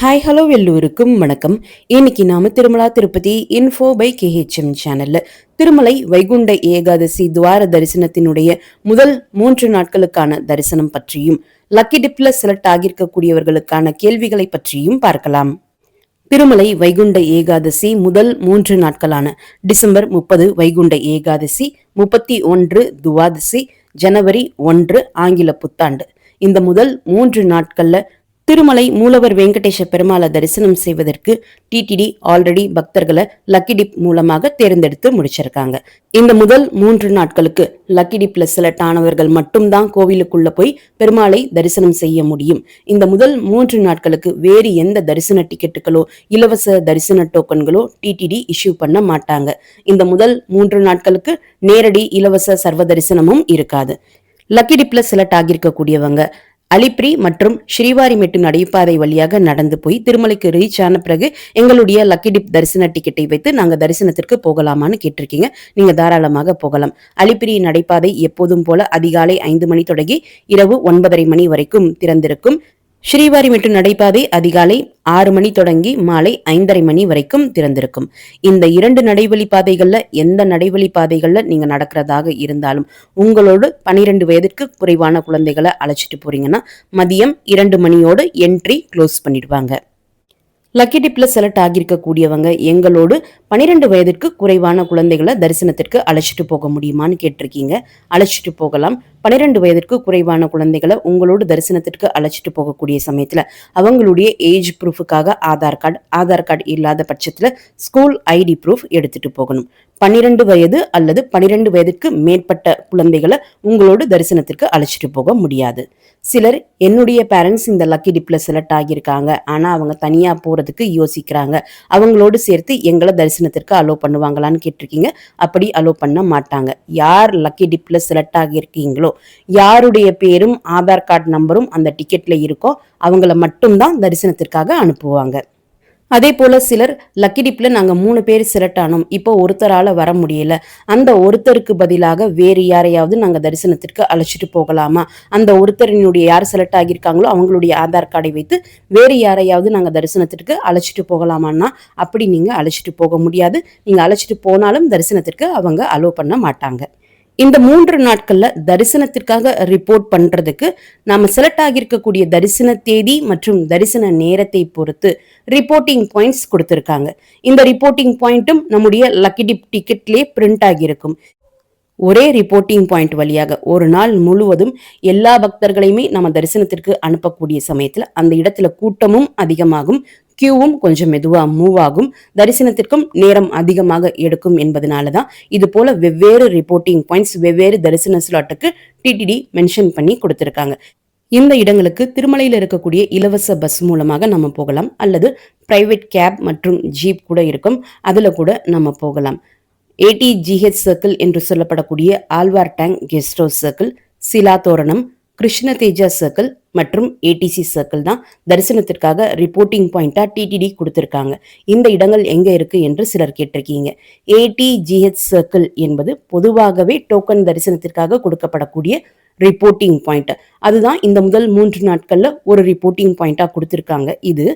Hi hello எல்லோருக்கும் வணக்கம். இன்னைக்கு நாம திருமலா திருப்பதி இன்ஃபோ பை கேஹெச்எம் சேனல்ல திருமலை வைகுண்ட ஏகாதசி துவார தரிசனத்தினுடைய முதல் 3 நாட்களுக்கான தரிசனம் பற்றியும் லக்கி டிப்ல செலக்ட் ஆகியிருக்கக்கூடியவர்களுக்கான கேள்விகளை பற்றியும் பார்க்கலாம். திருமலை வைகுண்ட ஏகாதசி முதல் 3 நாட்களான டிசம்பர் 30 வைகுண்ட ஏகாதசி, 31 துவாதசி, ஜனவரி 1 ஆங்கில புத்தாண்டு. இந்த முதல் 3 நாட்கள்ல திருமலை மூலவர் வெங்கடேஷ பெருமாளை தரிசனம் செய்வதற்கு டிடிடி ஆல்ரெடி பக்தர்களை லக்கி டிப் மூலமாக தேர்ந்தெடுத்து முடிச்சிருக்காங்க. இந்த முதல் 3 நாட்களுக்கு லக்கி டிப்ல செலக்ட் ஆனவர்கள் மட்டும்தான் கோவிலுக்குள்ள போய் பெருமாளை தரிசனம் செய்ய முடியும். இந்த முதல் 3 நாட்களுக்கு வேறு எந்த தரிசன டிக்கெட்டுகளோ இலவச தரிசன டோக்கன்களோ டிடிடி இஷ்யூ பண்ண மாட்டாங்க. இந்த முதல் 3 நாட்களுக்கு நேரடி இலவச சர்வ தரிசனமும் இருக்காது. லக்கி டிப்ல செலக்ட் ஆகியிருக்கக்கூடியவங்க அலிப்ரி மற்றும் ஸ்ரீவாரிமெட்டு நடைபாதை வழியாக நடந்து போய் திருமலைக்கு ரீச் ஆன பிறகு எங்களுடைய லக்கி டிப் தரிசன டிக்கெட்டை வைத்து நாங்க தரிசனத்திற்கு போகலாமான்னு கேட்டிருக்கீங்க. நீங்க தாராளமாக போகலாம். அலிப்ரி நடைபாதை எப்போதும் போல அதிகாலை 5 மணி தொடங்கி இரவு 9:30 மணி வரைக்கும் திறந்திருக்கும். ஸ்ரீவாரிமெட்டு நடைபாதை அதிகாலை 6 மணி தொடங்கி மாலை 5:30 மணி வரைக்கும் திறந்திருக்கும். இந்த 2 நடைவழி பாதைகள்ல எந்த நடைவழி பாதைகள்ல நீங்க நடக்கிறதாக இருந்தாலும் உங்களோடு 12 வயதிற்கு குறைவான குழந்தைகளை அழைச்சிட்டு போறீங்கன்னா மதியம் 2 மணியோடு என்ட்ரி க்ளோஸ் பண்ணிடுவாங்க. லக்கி டிப்ல செலக்ட் ஆகியிருக்க கூடியவங்க எங்களோடு 12 வயதிற்கு குறைவான குழந்தைகளை தரிசனத்திற்கு அழைச்சிட்டு போக முடியுமான்னு கேட்டிருக்கீங்க. அழைச்சிட்டு போகலாம். 12 வயதிற்கு குறைவான குழந்தைகளை உங்களோடு தரிசனத்திற்கு அழைச்சிட்டு போகக்கூடிய சமயத்துல அவங்களுடைய ஏஜ் ப்ரூஃபுக்காக ஆதார் கார்டு இல்லாத பட்சத்துல ஸ்கூல் ஐடி ப்ரூஃப் எடுத்துட்டு போகணும். 12 வயது அல்லது 12 வயதுக்கு மேற்பட்ட குழந்தைகளை உங்களோடு தரிசனத்திற்கு அழைச்சிட்டு போக முடியாது. சிலர் என்னுடைய பேரண்ட்ஸ் இந்த லக்கி டிப்ல செலக்ட் ஆகியிருக்காங்க, ஆனா அவங்க தனியா போறதுக்கு யோசிக்கிறாங்க, அவங்களோடு சேர்த்து எங்களை தரிசனத்திற்கு அலோ பண்ணுவாங்களான்னு கேட்டிருக்கீங்க. அப்படி அலோ பண்ண மாட்டாங்க. யார் லக்கி டிப்ல செலக்ட் ஆகியிருக்கீங்களோ யாருடைய பேரும் ஆதார் கார்டு நம்பரும் அந்த டிக்கெட்ல இருக்கோ அவங்கள மட்டும்தான் தரிசனத்திற்காக அனுப்புவாங்க. அதே போல சிலர் லக்கி டிப்ல நாங்க 3 பேர் செலக்ட் ஆனோம், இப்போ ஒருத்தரால வர முடியல, அந்த ஒருத்தருக்கு பதிலாக வேறு யாரையாவது நாங்க தரிசனத்திற்கு அழைச்சிட்டு போகலாமா, அந்த ஒருத்தரினுடைய யார் செலக்ட் ஆகியிருக்காங்களோ அவங்களுடைய ஆதார் கார்டை வைத்து வேறு யாரையாவது நாங்க தரிசனத்திற்கு அழைச்சிட்டு போகலாமான்னா அப்படி நீங்க அழைச்சிட்டு போக முடியாது. நீங்க அழைச்சிட்டு போனாலும் தரிசனத்திற்கு அவங்க அலோ பண்ண மாட்டாங்க. இந்த 3 நாட்கள்ல தரிசனத்திற்காக ரிப்போர்ட் பண்றதுக்கு நாம செலக்ட் ஆகியிருக்கக்கூடிய தரிசன தேதி மற்றும் தரிசன நேரத்தை பொறுத்து ரிப்போர்ட்டிங் பாயிண்ட்ஸ் கொடுத்திருக்காங்க. இந்த ரிப்போர்ட்டிங் பாயிண்ட்டும் நம்முடைய லக்கி டிப் டிக்கெட்லயே பிரிண்ட் ஆகியிருக்கும். ஒரே ரிப்போர்ட்டிங் பாயிண்ட் வழியாக ஒரு நாள் முழுவதும் எல்லா பக்தர்களையுமே நம்ம தரிசனத்திற்கு அனுப்பக்கூடிய சமயத்துல அந்த இடத்துல கூட்டமும் அதிகமாகும், கியூவும் கொஞ்சம் மெதுவா மூவ் ஆகும், தரிசனத்திற்கும் நேரம் அதிகமாக எடுக்கும் என்பதனாலதான் இது போல வெவ்வேறு ரிப்போர்ட்டிங் பாயிண்ட்ஸ் வெவ்வேறு தரிசன ஸ்லாட்டுக்கு டிடிடி மென்ஷன் பண்ணி கொடுத்திருக்காங்க. இந்த இடங்களுக்கு திருமலையில் இருக்கக்கூடிய இலவச பஸ் மூலமாக நம்ம போகலாம், அல்லது பிரைவேட் கேப் மற்றும் ஜீப் கூட இருக்கும், அதுல கூட நம்ம போகலாம். ஏடிஜிஹெச் சர்க்கிள் என்று சொல்லப்படக்கூடிய Alwar tank guest house circle, Sila Thoranam, Krishna Teja circle மற்றும் ஏடிசி சர்க்கிள் தான் தரிசனத்திற்காக ரிப்போர்ட்டிங் பாயிண்டா டிடிடி கொடுத்திருக்காங்க. இந்த இடங்கள் எங்க இருக்கு என்று சிலர் கேட்டிருக்கீங்க. ஏடிஜிஹெச் சர்க்கிள் என்பது பொதுவாகவே டோக்கன் தரிசனத்திற்காக கொடுக்கப்படக்கூடிய ரிப்போர்ட்டிங் பாயிண்ட். அதுதான் இந்த முதல் 3 நாட்கள்ல ஒரு ரிப்போர்ட்டிங் பாயிண்டா கொடுத்திருக்காங்க. இது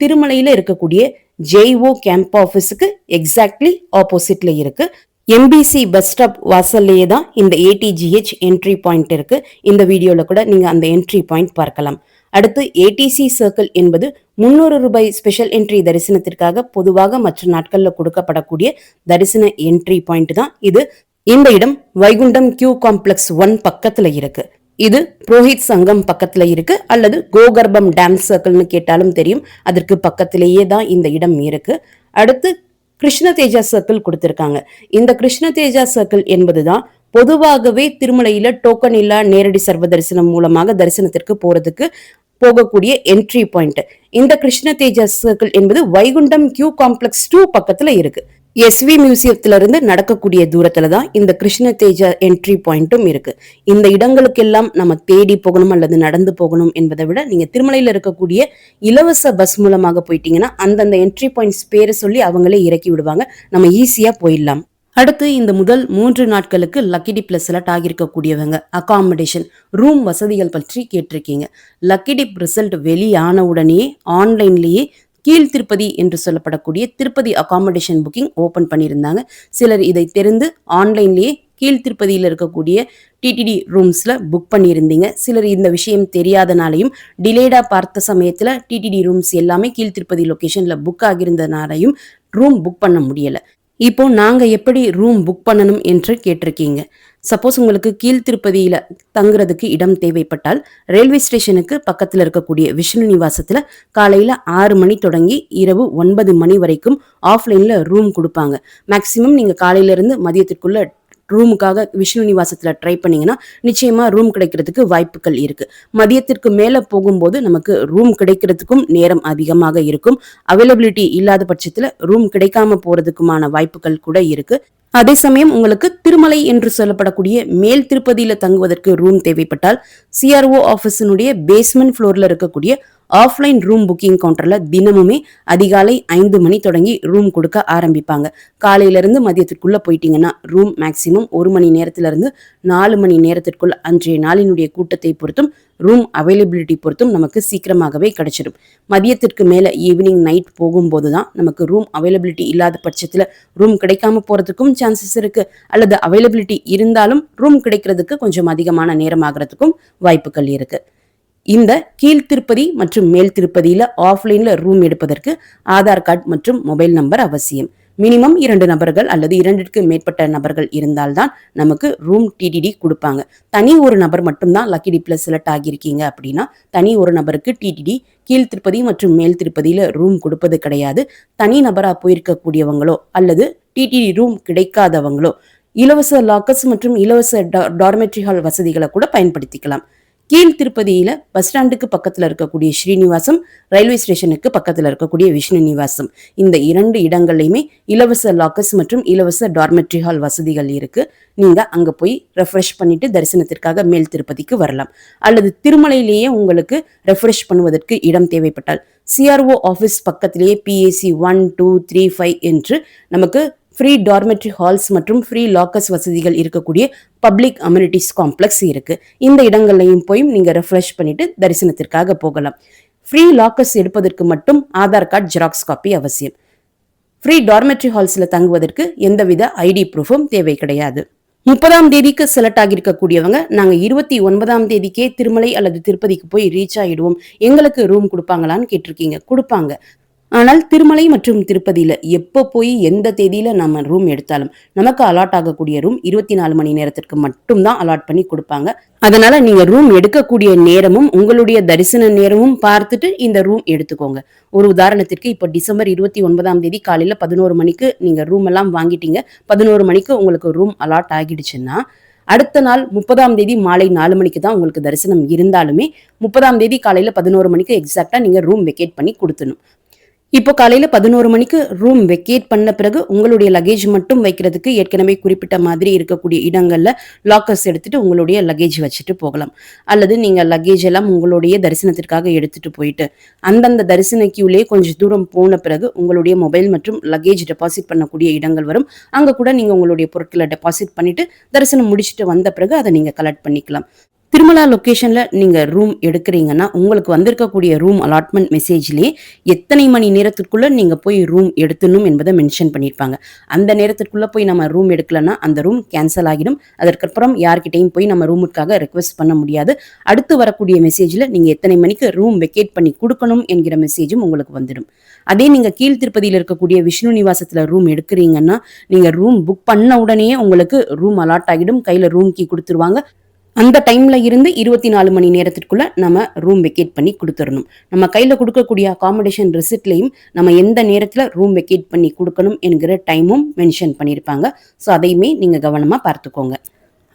திருமலையில இருக்கக்கூடிய ஜெய்ஓ கேம்ப் ஆபீஸுக்கு எக்ஸாக்ட்லி ஆப்போசிட்ல இருக்கு. எம்பிசி பஸ் ஸ்டாப் வாசல்லையே தான் இந்த ஏடிஜிஹெச் என்ட்ரி பாயிண்ட் இருக்கு. இந்த வீடியோல கூட நீங்க அந்த என்ட்ரி பாயிண்ட் பார்க்கலாம். அடுத்து ஏடிசி சர்க்கிள் என்பது 300 ரூபாய் ஸ்பெஷல் என்ட்ரி தரிசனத்திற்காக பொதுவாக மற்ற நாட்கள்ல கொடுக்கப்படக்கூடிய தரிசன என்ட்ரி பாயிண்ட் தான் இது. இந்த இடம் வைகுண்டம் கியூ காம்ப்ளெக்ஸ் 1 பக்கத்துல இருக்கு. இது புரோஹித் சங்கம் பக்கத்துல இருக்கு, அல்லது கோகர்பம் டேம் சர்க்கிள்னு கேட்டாலும் தெரியும், அதற்கு பக்கத்திலேயே தான் இந்த இடம் இருக்கு. அடுத்து கிருஷ்ண தேஜா சர்க்கிள் கொடுத்திருக்காங்க. இந்த கிருஷ்ண தேஜா சர்க்கிள் என்பதுதான் பொதுவாகவே திருமலையில டோக்கன் இல்லா நேரடி சர்வ தரிசனம் மூலமாக தரிசனத்திற்கு போகக்கூடிய என்ட்ரி பாயிண்ட். இந்த கிருஷ்ண தேஜா சர்க்கிள் என்பது வைகுண்டம் கியூ காம்ப்ளெக்ஸ் 2 பக்கத்துல இருக்கு. எஸ்வி மியூசியத்துல இருந்து நடக்கக்கூடிய தூரத்துல தான் இந்த கிருஷ்ண தேஜா என்ட்ரி பாயிண்ட்டும் இருக்கு. இந்த இடங்களுக்கெல்லாம் நம்ம தேடி போகணும் அல்லது நடந்து போகணும் என்பதை விட நீங்க திருமலையில இருக்கக்கூடிய இலவச பஸ் மூலமாக போயிட்டீங்கன்னா அந்தந்த என்ட்ரி பாயிண்ட்ஸ் பேரை சொல்லி அவங்களே இறக்கி விடுவாங்க, நம்ம ஈஸியா போயிடலாம். அடுத்து இந்த முதல் 3 நாட்களுக்கு லக்கி டிப்ல செலக்ட் ஆகியிருக்கக்கூடியவங்க அகாமடேஷன் ரூம் வசதிகள் பற்றி கேட்டிருக்கீங்க. லக்கி டிப் ரிசல்ட் வெளியான உடனே ஆன்லைன்லேயே கீழ் திருப்பதி என்று சொல்லப்படக்கூடிய திருப்பதி அகாமடேஷன் புக்கிங் ஓபன் பண்ணியிருந்தாங்க. சிலர் இதை தெரிந்து ஆன்லைன்லேயே கீழ் திருப்பதியில் இருக்கக்கூடிய டிடிடி ரூம்ஸ்ல புக் பண்ணியிருந்தீங்க. சிலர் இந்த விஷயம் தெரியாதனாலையும் டிலேடா பார்த்த சமயத்துல டிடிடி ரூம்ஸ் எல்லாமே கீழ் திருப்பதி லொகேஷன்ல புக் ஆகியிருந்தனாலையும் ரூம் புக் பண்ண முடியல. இப்போ நாங்க எப்படி ரூம் புக் பண்ணணும் என்று கேட்டிருக்கீங்க. சப்போஸ் உங்களுக்கு கீழ் திருப்பதியில தங்குறதுக்கு இடம் தேவைப்பட்டால் ரயில்வே ஸ்டேஷனுக்கு பக்கத்துல இருக்கக்கூடிய விஷ்ணு நிவாசத்துல காலையில 6 மணி தொடங்கி இரவு 9 மணி வரைக்கும் ஆஃப்லைன்ல ரூம் கொடுப்பாங்க. மேக்சிமம் நீங்க காலையில இருந்து மதியத்திற்குள்ள ரூமுக்காக விஷ்ணு நிவாசத்துல ட்ரை பண்ணீங்கன்னா நிச்சயமா ரூம் கிடைக்கிறதுக்கு வாய்ப்புகள் இருக்கு. மதியத்திற்கு மேல போகும்போது நமக்கு ரூம் கிடைக்கிறதுக்கும் நேரம் அதிகமாக இருக்கும். அவைலபிலிட்டி இல்லாத பட்சத்துல ரூம் கிடைக்காம போறதுக்குமான வாய்ப்புகள் கூட இருக்கு. அதே சமயம் உங்களுக்கு திருமலை என்று சொல்லப்படக்கூடிய மேல் திருப்பதியில தங்குவதற்கு ரூம் தேவைப்பட்டால் சிஆர்ஓ ஆபீஸினுடைய பேஸ்மெண்ட் ஃப்ளோர்ல இருக்கக்கூடிய ஆஃப்லைன் ரூம் புக்கிங் கவுண்டர்ல தினமுமே அதிகாலை 5 மணி தொடங்கி ரூம் கொடுக்க ஆரம்பிப்பாங்க. காலையில இருந்து மதியத்திற்குள்ள போயிட்டீங்கன்னா ரூம் மேக்சிமம் 1 மணி நேரத்துல இருந்து 4 மணி நேரத்திற்குள் அன்றைய நாளினுடைய கூட்டத்தை பொறுத்தும் ரூம் அவைலபிலிட்டி பொறுத்தும் நமக்கு சீக்கிரமாகவே கிடைச்சிடும். மதியத்திற்கு மேல ஈவினிங் நைட் போகும்போது தான் நமக்கு ரூம் அவைலபிலிட்டி இல்லாத பட்சத்துல ரூம் கிடைக்காம போறதுக்கும் சான்சஸ் இருக்கு. அல்லது அவைலபிலிட்டி இருந்தாலும் ரூம் கிடைக்கிறதுக்கு கொஞ்சம் அதிகமான நேரம் ஆகிறதுக்கும் வாய்ப்புகள் இருக்கு. இந்த கீழ் திருப்பதி மற்றும் மேல் திருப்பதியில ஆஃப்லைன்ல ரூம் எடுப்பதற்கு ஆதார் கார்டு மற்றும் மொபைல் நம்பர் அவசியம். மினிமம் 2 நபர்கள் அல்லது 2க்கு மேற்பட்ட நபர்கள் இருந்தால்தான் நமக்கு ரூம் டிடிடி கொடுப்பாங்க. தனி ஒரு நபர் மட்டும்தான் லக்கி டிப்ல செலக்ட் ஆகியிருக்கீங்க அப்படின்னா தனி ஒரு நபருக்கு டிடிடி கீழ் திருப்பதி மற்றும் மேல் திருப்பதியில ரூம் கொடுப்பது கிடையாது. தனி நபரா போயிருக்கக்கூடியவங்களோ அல்லது டிடிடி ரூம் கிடைக்காதவங்களோ இலவச லாக்கர்ஸ் மற்றும் இலவச டார்மெட்ரி ஹால் வசதிகளை கூட பயன்படுத்திக்கலாம். கீழ் திருப்பதியில பஸ் ஸ்டாண்டுக்கு பக்கத்துல இருக்கக்கூடிய ஸ்ரீனிவாசம், ரயில்வே ஸ்டேஷனுக்கு பக்கத்துல இருக்கக்கூடிய விஷ்ணு நிவாசம், இந்த 2 இடங்கள்லையுமே இலவச லாக்கர்ஸ் மற்றும் இலவச டார்மெட்ரி ஹால் வசதிகள் இருக்கு. நீங்க அங்க போய் ரெஃப்ரெஷ் பண்ணிட்டு தரிசனத்திற்காக மேல் திருப்பதிக்கு வரலாம். அல்லது திருமலையிலேயே உங்களுக்கு ரெஃப்ரெஷ் பண்ணுவதற்கு இடம் தேவைப்பட்டால் சிஆர்ஓ ஆபீஸ் பக்கத்திலேயே பிஏசி 1, 2, 3, 5 என்று நமக்கு ஃப்ரீ டார்மெட்ரி ஹால்ஸ் மற்றும் ஃப்ரீ லாக்கர்ஸ் வசதிகள் இருக்கக்கூடிய பப்ளிக் அம்யூனிட்டிஸ் காம்ப்ளெக்ஸ் இருக்கு. இந்த இடங்கள்லையும் போய் நீங்க ரெஃப்ரெஷ் பண்ணிட்டு தரிசனத்திற்காக போகலாம். ஃப்ரீ லாக்கர்ஸ் எடுப்பதற்கு மட்டும் ஆதார் கார்டு ஜெராக்ஸ் காப்பி அவசியம். ஃப்ரீ டார்மெட்ரி ஹால்ஸ்ல தங்குவதற்கு எந்தவித ஐடி ப்ரூஃபும் தேவை கிடையாது. 30ஆம் தேதிக்கு செலக்ட் ஆகியிருக்கக்கூடியவங்க நாங்க 29ஆம் தேதிக்கே திருமலை அல்லது திருப்பதிக்கு போய் ரீச் ஆயிடுவோம், எங்களுக்கு ரூம் கொடுப்பாங்களான்னு கேட்டிருக்கீங்க. கொடுப்பாங்க. ஆனால் திருமலை மற்றும் திருப்பதியில எப்போ போய் எந்த தேதியில நம்ம ரூம் எடுத்தாலும் நமக்கு அலாட் ஆகக்கூடிய ரூம் 24 மணி நேரத்திற்கு மட்டும்தான் அலாட் பண்ணி கொடுப்பாங்க. அதனால நீங்க ரூம் எடுக்கக்கூடிய நேரமும் உங்களுடைய தரிசன நேரமும் பார்த்துட்டு இந்த ரூம் எடுத்துக்கோங்க. ஒரு உதாரணத்திற்கு இப்போ டிசம்பர் 29ஆம் தேதி காலையில 11 மணிக்கு நீங்க ரூம் எல்லாம் வாங்கிட்டீங்க, 11 மணிக்கு உங்களுக்கு ரூம் அலாட் ஆகிடுச்சுன்னா அடுத்த நாள் 30ஆம் தேதி மாலை 4 மணிக்கு தான் உங்களுக்கு தரிசனம் இருந்தாலுமே 30ஆம் தேதி காலையில 11 மணிக்கு எக்ஸாக்டா நீங்க ரூம் வெக்கேட் பண்ணி கொடுத்துடணும். இப்போ காலையில 11 மணிக்கு ரூம் வெக்கேட் பண்ண பிறகு உங்களுடைய லக்கேஜ் மட்டும் வைக்கிறதுக்கு ஏற்கனவே குறிப்பிட்ட மாதிரி இருக்கக்கூடிய இடங்கள்ல லாக்கர்ஸ் எடுத்துட்டு உங்களுடைய லக்கேஜ் வச்சுட்டு போகலாம். அல்லது நீங்க லக்கேஜ் எல்லாம் உங்களுடைய தரிசனத்திற்காக எடுத்துட்டு போயிட்டு அந்தந்த தரிசன கியூலே கொஞ்சம் தூரம் போன பிறகு உங்களுடைய மொபைல் மற்றும் லக்கேஜ் டெபாசிட் பண்ணக்கூடிய இடங்கள் வரும். அங்க கூட நீங்க உங்களுடைய பொருட்களை டெபாசிட் பண்ணிட்டு தரிசனம் முடிச்சுட்டு வந்த பிறகு அதை நீங்க கலெக்ட் பண்ணிக்கலாம். திருமலா லொகேஷன்ல நீங்க ரூம் எடுக்கிறீங்கன்னா உங்களுக்கு வந்திருக்கக்கூடிய ரூம் அலாட்மெண்ட் மெசேஜ்லயே எத்தனை மணி நேரத்திற்குள்ள நீங்க போய் ரூம் எடுத்துணும் என்பதை மென்ஷன் பண்ணியிருப்பாங்க. அந்த நேரத்திற்குள்ள போய் நம்ம ரூம் எடுக்கலன்னா அந்த ரூம் கேன்சல் ஆகிடும். அதற்கப்புறம் யார்கிட்டையும் போய் நம்ம ரூமுக்காக ரெக்வெஸ்ட் பண்ண முடியாது. அடுத்து வரக்கூடிய மெசேஜ்ல நீங்க எத்தனை மணிக்கு ரூம் வெக்கேட் பண்ணி கொடுக்கணும் என்கிற மெசேஜும் உங்களுக்கு வந்துடும். அதே நீங்க கீழ் திருப்பதியில இருக்கக்கூடிய விஷ்ணு நிவாசத்துல ரூம் எடுக்கிறீங்கன்னா நீங்க ரூம் புக் பண்ண உடனே உங்களுக்கு ரூம் அலாட் ஆகிடும், கையில ரூம் கீ கொடுத்துருவாங்க. அந்த டைம்ல இருந்து 24 மணி நேரத்திற்குள்ள நம்ம ரூம் வெக்கேட் பண்ணி கொடுத்துடணும். நம்ம கையில கொடுக்கக்கூடிய அகாமடேஷன் ரெசிப்ட்லையும் நம்ம எந்த நேரத்துல ரூம் வெக்கேட் பண்ணி கொடுக்கணும் என்கிற டைமும் மென்ஷன் பண்ணியிருப்பாங்க. ஸோ அதையுமே நீங்க கவனமா பார்த்துக்கோங்க.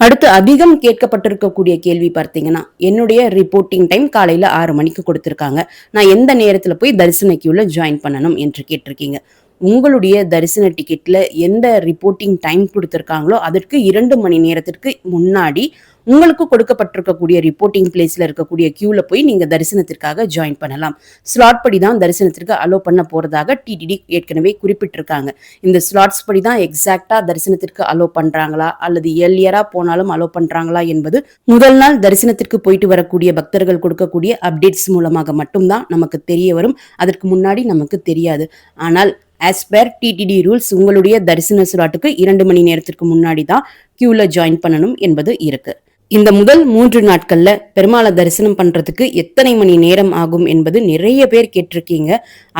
அடுத்து அதிகம் கேட்கப்பட்டிருக்கக்கூடிய கேள்வி பார்த்தீங்கன்னா என்னுடைய ரிப்போர்ட்டிங் டைம் காலையில 6 மணிக்கு கொடுத்துருக்காங்க, நான் எந்த நேரத்துல போய் தரிசன கியூல ஜாயின் பண்ணணும் என்று கேட்டிருக்கீங்க. உங்களுடைய தரிசன டிக்கெட்ல எந்த ரிப்போர்ட்டிங் டைம் குடுத்திருக்காங்களோ, அதற்கு 2 மணி நேரத்திற்கு முன்னாடி உங்களுக்கு கொடுக்கப்பட்டிருக்கக்கூடிய ரிப்போர்ட்டிங் பிளேஸ்ல இருக்கக்கூடிய கியூல போய் நீங்க தரிசனத்திற்காக ஜாயின் பண்ணலாம். ஸ்லாட் படி தான் தரிசனத்திற்கு அலோ பண்ண போறதாக டிடிடி ஏற்கனவே குறிப்பிட்டிருக்காங்க. இந்த ஸ்லாட்ஸ் படி தான் எக்ஸாக்ட்டா தரிசனத்திற்கு அலோ பண்றாங்களா? அல்லது இயர்லியரா போனாலும் அலோ பண்றாங்களா? என்பது முதல் நாள் தரிசனத்திற்கு போயிட்டு வரக்கூடிய பக்தர்கள் கொடுக்கக்கூடிய அப்டேட்ஸ் மூலமாக மட்டும் தான் நமக்கு தெரிய வரும். அதற்கு முன்னாடி நமக்கு தெரியாது. ஆனால் ஆஸ் பெர் டிடிடி ரூல்ஸ் உங்களுடைய தரிசன ஸ்லாட்டுக்கு 2 மணி நேரத்திற்கு முன்னாடி தான் கியூல ஜாயின் பண்ணணும் என்பது இருக்கு. இந்த முதல் 3 நாட்கள்ல பெருமாளை தரிசனம் பண்றதுக்கு எத்தனை மணி நேரம் ஆகும் என்பது நிறைய பேர் கேட்டிருக்கீங்க.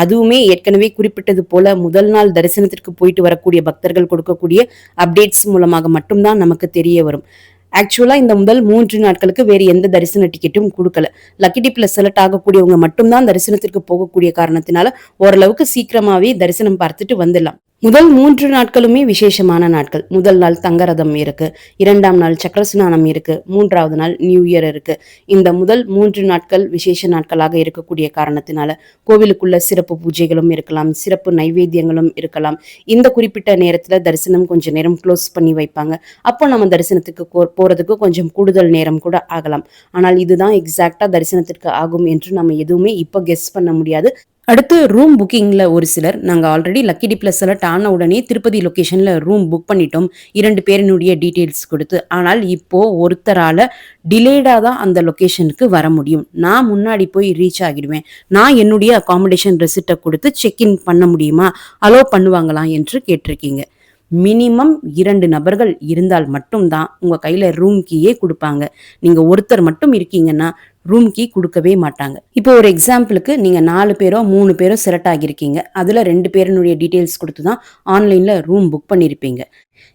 அதுவுமே ஏற்கனவே குறிப்பிட்டது போல முதல் நாள் தரிசனத்திற்கு போயிட்டு வரக்கூடிய பக்தர்கள் கொடுக்கக்கூடிய அப்டேட்ஸ் மூலமாக மட்டும்தான் நமக்கு தெரிய வரும். ஆக்சுவலா இந்த முதல் 3 நாட்களுக்கு வேறு எந்த தரிசன டிக்கெட்டும் குடுக்கல. லக்கி டிப்ல செலக்ட் ஆகக்கூடியவங்க மட்டும்தான் தரிசனத்திற்கு போகக்கூடிய காரணத்தினால ஓரளவுக்கு சீக்கிரமாவே தரிசனம் பார்த்துட்டு வந்துடலாம். முதல் 3 நாட்களுமே விசேஷமான நாட்கள். முதல் நாள் தங்கரதம் இருக்கு, 2ஆம் நாள் சக்கரஸ்நானம் இருக்கு, 3வது நாள் நியூ இயர் இருக்கு. இந்த முதல் 3 நாட்கள் விசேஷ நாட்களாக இருக்கக்கூடிய காரணத்தினால கோவிலுக்குள்ள சிறப்பு பூஜைகளும் இருக்கலாம், சிறப்பு நைவேத்தியங்களும் இருக்கலாம். இந்த குறிப்பிட்ட நேரத்துல தரிசனம் கொஞ்சம் நேரம் க்ளோஸ் பண்ணி வைப்பாங்க. அப்போ நம்ம தரிசனத்துக்கு போறதுக்கு கொஞ்சம் கூடுதல் நேரம் கூட ஆகலாம். ஆனால் இதுதான் எக்ஸாக்டா தரிசனத்திற்கு ஆகும் என்று நம்ம எதுவுமே இப்போ கெஸ் பண்ண முடியாது. அடுத்து ரூம் புக்கிங்ல ஒரு சிலர் நாங்க ஆல்ரெடி லக்கி டிப்ல செலக்ட் ஆன உடனே திருப்பதி லொகேஷன்ல ரூம் புக் பண்ணிட்டோம் 2 பேரினுடைய டீட்டெயில்ஸ் கொடுத்து. ஆனால் இப்போ ஒருத்தரால டிலேடா தான் அந்த லொகேஷனுக்கு வர முடியும். நான் முன்னாடி போய் ரீச் ஆகிடுவேன். நான் என்னுடைய அகாமடேஷன் ரெசிப்ட கொடுத்து செக்இன் பண்ண முடியுமா? அலோ பண்ணுவாங்களா என்று கேட்டிருக்கீங்க. மினிமம் 2 நபர்கள் இருந்தால் மட்டும்தான் உங்க கையில ரூம் கீயே கொடுப்பாங்க. நீங்க ஒருத்தர் மட்டும் இருக்கீங்கன்னா ரூம் கீ குடுக்கவே மாட்டாங்க. இப்போ ஒரு எக்ஸாம்பிளுக்கு நீங்க 4 பேரோ 3 பேரோ செலக்ட் ஆகியிருக்கீங்க. அதுல 2 பேரினுடைய டீட்டெயில்ஸ் குடுத்து தான் ஆன்லைன்ல ரூம் புக் பண்ணியிருப்பீங்க.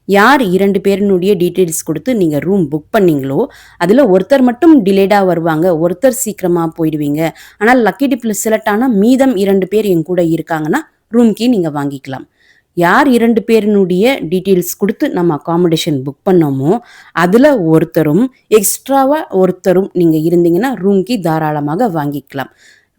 யார் 2 பேரினுடைய டீட்டெயில்ஸ் குடுத்து நீங்க ரூம் புக் பண்ணீங்களோ, அதுல ஒருத்தர் மட்டும் டிலேடா வருவாங்க. ஒருத்தர் சீக்கிரமா போயிடுவீங்க. ஆனால் லக்கி டிப்ல செலக்ட் ஆனா மீதம் 2 பேர் என் கூட இருக்காங்கன்னா, ரூம் கீ நீங்க வாங்கிக்கலாம். யார் 2 பேரினுடைய டீட்டெயில்ஸ் குடுத்து நம்ம அகாமடேஷன் புக் பண்ணோமோ, அதுல ஒருத்தரும் எக்ஸ்ட்ராவா ஒருத்தரும் நீங்க இருந்தீங்கன்னா, ரூம் கீ தாராளமாக வாங்கிக்கலாம்.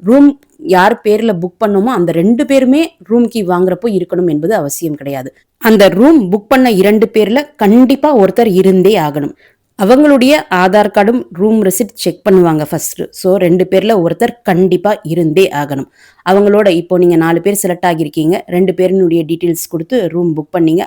ரூம் யார் பேர்ல புக் பண்ணோமோ, அந்த 2 பேருமே ரூம் கீ வாங்குறப்போ இருக்கணும் என்பது அவசியம் கிடையாது. அந்த ரூம் புக் பண்ண 2 பேர்ல கண்டிப்பா ஒருத்தர் இருந்தே ஆகணும். அவங்களுடைய ஆதார் கார்டும், ரூம் ரெசிப்ட் செக் பண்ணுவாங்க ஃபர்ஸ்ட்டு. ஸோ 2 பேர்ல ஒருத்தர் கண்டிப்பா இருந்தே ஆகணும். அவங்களோட இப்போ நீங்க 4 பேர் செலக்ட் ஆகியிருக்கீங்க. 2 பேரினுடைய டீட்டெயில்ஸ் குடுத்து ரூம் புக் பண்ணீங்க.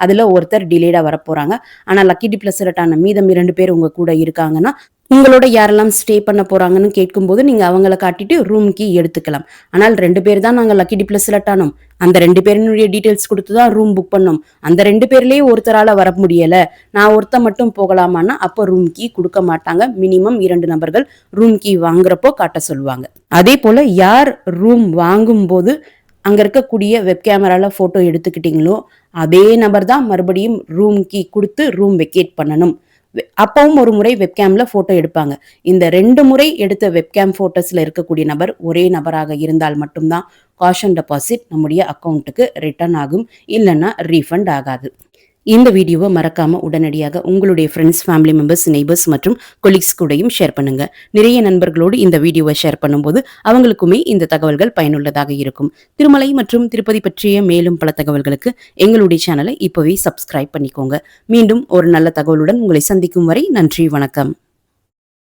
அதுல ஒருத்தர் டிலேடா வரப்போறாங்க. ஆனா லக்கி டிப்ல செலக்ட் ஆன மீதம் 2 பேர் உங்க கூட இருக்காங்கன்னா, உங்களோட யாரெல்லாம் ஸ்டே பண்ண போறாங்கன்னு கேட்கும்போது நீங்க அவங்கள காட்டிட்டு ரூம் கீ எடுத்துக்கலாம். ஆனால் 2 பேர் தான் நாங்க லக்கி டிப்ல செலக்ட் ஆனோம். அந்த 2 பேரினுடைய டீட்டெயில்ஸ் குடுத்து தான் ரூம் புக் பண்ணோம். அந்த 2 பேர்லயே ஒருத்தரால வர முடியல. நான் ஒருத்தன் மட்டும் போகலாமான்னா, அப்போ ரூம் கீ குடுக்க மாட்டாங்க. மினிமம் 2 நபர்கள் ரூம் கீ வாங்குறப்போ காட்ட சொல்லுவாங்க. அதே போல யார் ரூம் வாங்கும்போது அங்க இருக்கக்கூடிய வெப் கேமரால போட்டோ எடுத்துக்கிட்டீங்களோ, அதே நபர் தான் மறுபடியும் ரூம் கீ குடுத்து ரூம் வெக்கேட் பண்ணணும். அப்பவும் ஒரு முறை வெப்கேம்ல போட்டோ எடுப்பாங்க. இந்த 2 முறை எடுத்த வெப்கேம் போட்டோஸ்ல இருக்கக்கூடிய நபர் ஒரே நபராக இருந்தால் மட்டும்தான் காஷன் டெபாசிட் நம்முடைய அக்கவுண்ட்டுக்கு ரிட்டர்ன் ஆகும். இல்லைன்னா ரீஃபண்ட் ஆகாது. இந்த வீடியோவை மறக்காம உடனடியாக உங்களுடைய ஃப்ரெண்ட்ஸ், ஃபேமிலி மெம்பர்ஸ், நெய்பர்ஸ் மற்றும் கொலீக்ஸ் கூடயும் ஷேர் பண்ணுங்க. நிறைய நண்பர்களோடு இந்த வீடியோவை ஷேர் பண்ணும்போது அவங்களுக்குமே இந்த தகவல்கள் பயனுள்ளதாக இருக்கும். திருமலை மற்றும் திருப்பதி பற்றிய மேலும் பல தகவல்களுக்கு எங்களுடைய சேனலை இப்போவே சப்ஸ்கிரைப் பண்ணிக்கோங்க. மீண்டும் ஒரு நல்ல தகவலுடன் உங்களை சந்திக்கும் வரை நன்றி, வணக்கம்.